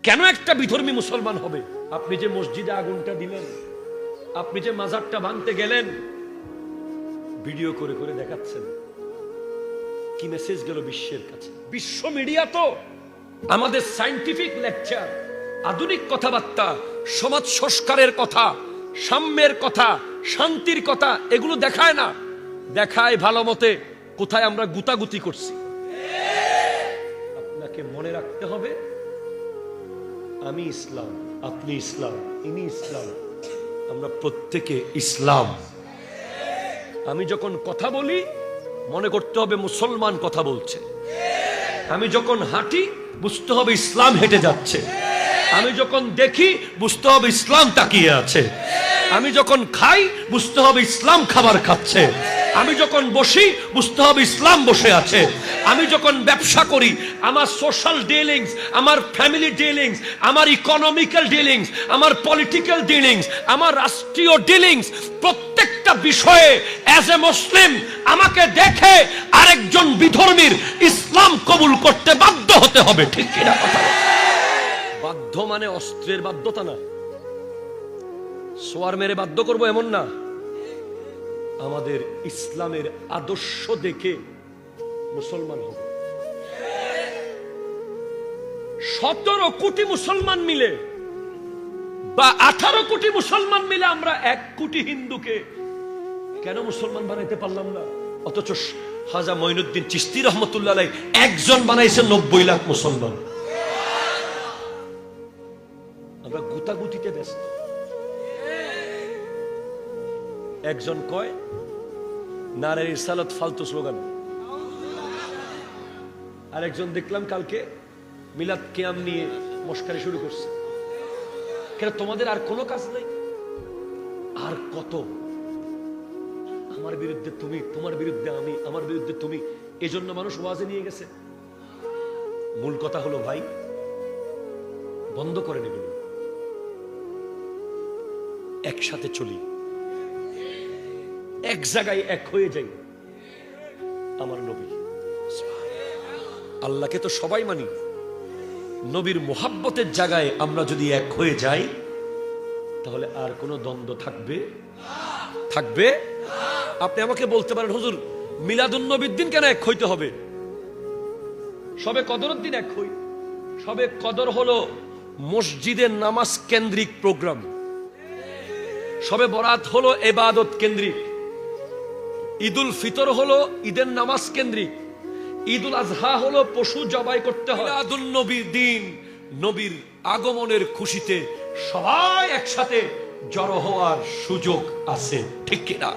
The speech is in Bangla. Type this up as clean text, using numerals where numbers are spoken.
কেন একটা বিধর্মী মুসলমান হবে? আপনি যে মসজিদে আগুনটা দিলেন, আপনি যে মাজারটা ভাঙতে গেলেন, ভিডিও করে করে দেখাচ্ছেন, কি মেসেজ গেল বিশ্বের কাছে? বিশ্ব মিডিয়া তো আমাদের সায়েন্টিফিক লেকচার, আধুনিক কথাবার্তা, সমাজ সংস্কারের কথা, সাম্যের কথা, শান্তির কথা এগুলো দেখায় না, দেখায় ভালো মতে কোথায় আমরা গুতাগুতি করছি। আপনাকে মনে রাখতে হবে, আমি ইসলাম, আপনি ইসলাম, ইনি ইসলাম, আমরা প্রত্যেকে ইসলাম। আমি যখন কথা বলি মনে করতে হবে মুসলমান কথা বলছে। আমি যখন হাঁটি বুঝতে হবে ইসলাম হেঁটে যাচ্ছে। আমি যখন দেখি বুঝতে হবে ইসলাম তাকিয়ে আছে। আমি যখন খাই বুঝতে হবে ইসলাম খাবার খাচ্ছে। আমি যখন বসি বুঝতে হবে ইসলাম বসে আছে। আমি যখন ব্যবসা করি, আমার সোশ্যাল ডিলিংস, আমার ফ্যামিলি ডিলিংস, আমার ইকোনমিক্যাল ডিলিংস, আমার পলিটিক্যাল ডিলিংস, আমার রাষ্ট্রীয় ডিলিংস, প্রত্যেকটা বিষয়ে অ্যাজ এ মুসলিম আমাকে দেখে আরেকজন বিধর্মীর ইসলাম কবুল করতে বাধ্য হতে হবে। ঠিক কিনা কথা? বাধ্য মানে অস্ত্রের বাধ্যতা না, সোয়ার মেরে বাধ্য করবো এমন না। আমাদের ইসলামের আদর্শ দেখে মুসলমান হবে। 17 কোটি মুসলমান মিলে বা 18 কোটি মুসলমান মিলে আমরা 1 কোটি হিন্দুকে কেন মুসলমান বানাইতে পারলাম না? অথচ খাজা মঈনুদ্দিন চিশতি রহমতুল্লাহ আলাইহি একজন বানাইছে 90 লাখ মুসলমান। আমরা গুতাগুতিতে ব্যস্ত। একজন কয় নারে রিসালাত ফালতু স্লোগান, আর একজন দেখলাম কালকে মিলাদ কিয়াম নিয়ে মশকারি শুরু করছে। কেন তোমাদের আর কোনো কাজ নাই? আর কত? আমার বিরুদ্ধে তুমি, তোমার বিরুদ্ধে আমি, আমার বিরুদ্ধে তুমি, এজন্য মানুষ ওয়াজে নিয়ে গেছে। মূল কথা হলো ভাই, বন্ধ করে নেবেন, একসাথে চলি, এক জায়গায় এক হয়ে যাই। আমার নবী, আল্লাহকে তো সবাই মানি, নবীর মোহাব্বতের জায়গায় আমরা যদি এক হয়ে যাই তাহলে আর কোনো দ্বন্দ্ব থাকবে? থাকবে? আপনি আমাকে বলতে পারেন হুজুর মিলাদুন নবীর দিন কেন এক হইতে হবে? সবে কদরের দিন এক হই। সবে কদর হলো মসজিদের নামাজ কেন্দ্রিক প্রোগ্রাম। সবে বরাত হলো ইবাদত কেন্দ্রিক। ঈদুল ফিতর হলো ঈদের নামাজ কেন্দ্রিক। ঈদুল আজহা হলো পশু জবাই করতে হয়। মিলাদুন নবীর দিন নবীর আগমনের খুশিতে সবাই একসাথে জড়ো হওয়ার সুযোগ আছে। ঠিক কিনা?